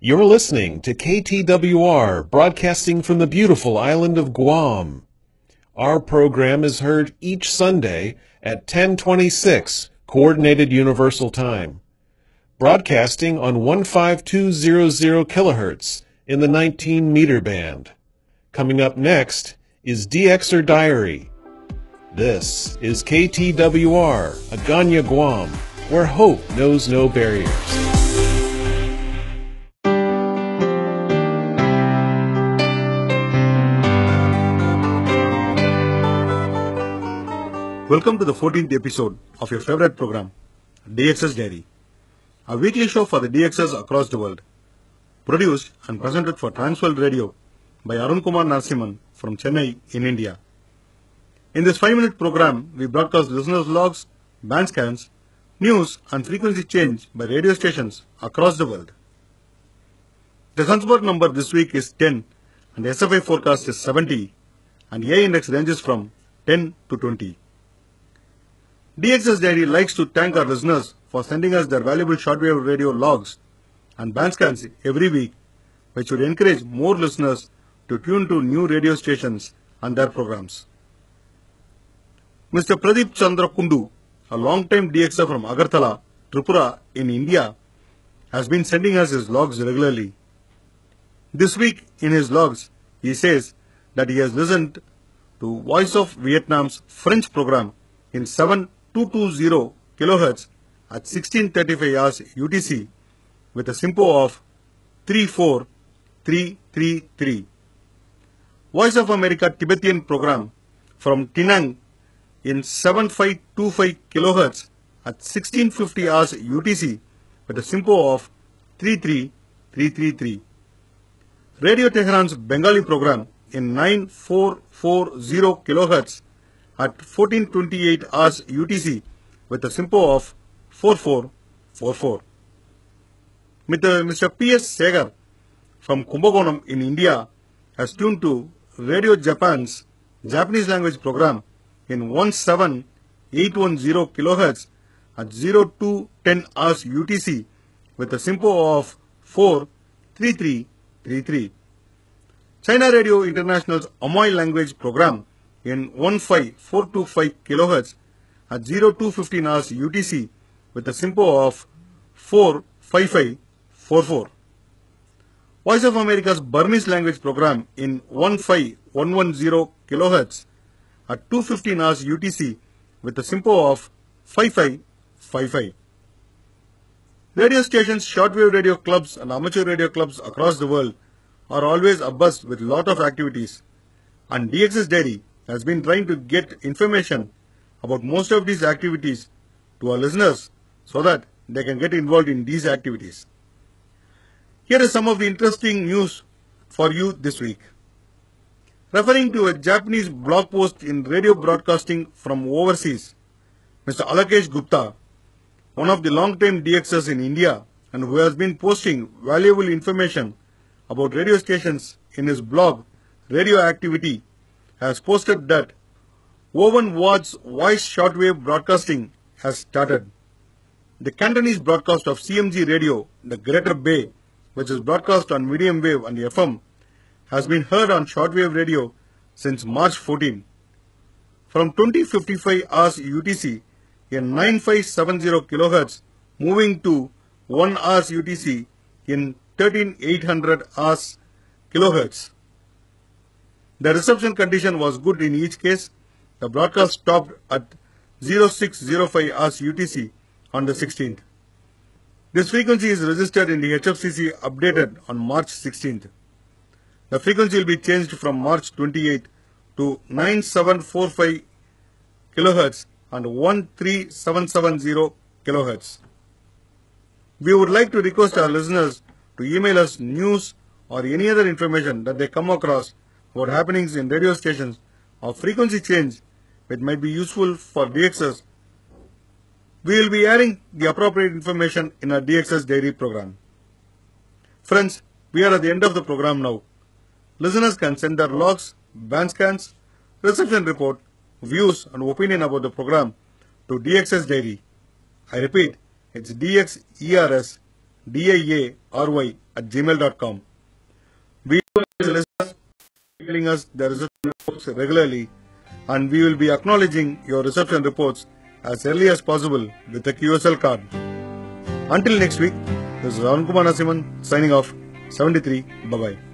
You're listening to KTWR, broadcasting from the beautiful island of Guam. Our program is heard each Sunday at 10:26 Coordinated Universal Time, broadcasting on 15200 kilohertz in the 19-meter band. Coming up next is DXer Diary. This is KTWR, Agana, Guam, where hope knows no barriers. Welcome to the 14th episode of your favorite program, DX's Diary, a weekly show for the DXs across the world, produced and presented for Transworld Radio by Arun Kumar Narasimhan from Chennai in India. In this 5-minute program, we broadcast listeners' logs, band scans, news and frequency change by radio stations across the world. The Sunspot number this week is 10 and the SFI forecast is 70 and A index ranges from 10 to 20. DX's Diary likes to thank our listeners for sending us their valuable shortwave radio logs and band scans every week, which would encourage more listeners to tune to new radio stations and their programs. Mr. Pradeep Chandra Kundu, a long-time DXer from Agartala, Tripura in India, has been sending us his logs regularly. This week in his logs, he says that he has listened to Voice of Vietnam's French program in 7220 kHz at 16:35 hours UTC with a SINPO of 34333. Voice of America Tibetan program from Tinang in 7525 kHz at 16:50 hours UTC with a SINPO of 33333. Radio Tehran's Bengali program in 9440 kHz at 14:28 hours UTC with a SINPO of 4444. Mr. P.S. Segar from Kumbakonam in India has tuned to Radio Japan's Japanese language program in 17810 kHz at 0210 hours UTC with a SINPO of 43333. China Radio International's Amoy language program in 15425 kHz at 0215 hours UTC with a SINPO of 45544. Voice of America's Burmese language program in 15110 kHz at 215 hours UTC with a SINPO of 5555. Radio stations, shortwave radio clubs and amateur radio clubs across the world are always abuzz with lot of activities, and DX's Diary has been trying to get information about most of these activities to our listeners so that they can get involved in these activities. Here is some of the interesting news for you this week. Referring to a Japanese blog post in radio broadcasting from overseas, Mr. Alakesh Gupta, one of the long-time DXers in India and who has been posting valuable information about radio stations in his blog Radio Activity, has posted that Owen Ward's voice shortwave broadcasting has started. The Cantonese broadcast of CMG Radio, the Greater Bay, which is broadcast on medium wave and FM, has been heard on shortwave radio since March 14. From 2055 hours UTC in 9570 kHz, moving to 1 hours UTC in 13800 hours kHz. The reception condition was good in each case. The broadcast stopped at 0605 hours UTC on the 16th. This frequency is registered in the HFCC updated on March 16th. The frequency will be changed from March 28 to 9745 kHz and 13770 kHz. We would like to request our listeners to email us news or any other information that they come across about happenings in radio stations or frequency change which might be useful for DXs. We will be adding the appropriate information in our DX's Diary program. Friends, we are at the end of the program now. Listeners can send their logs, band scans, reception report, views and opinion about the program to DX's Diary. I repeat, it's DXERS diary@gmail.com. We will be telling us the reception reports regularly, and we will be acknowledging your reception reports as early as possible with a QSL card. Until next week, this is Arun Kumar Narasimhan signing off. 73. Bye-bye.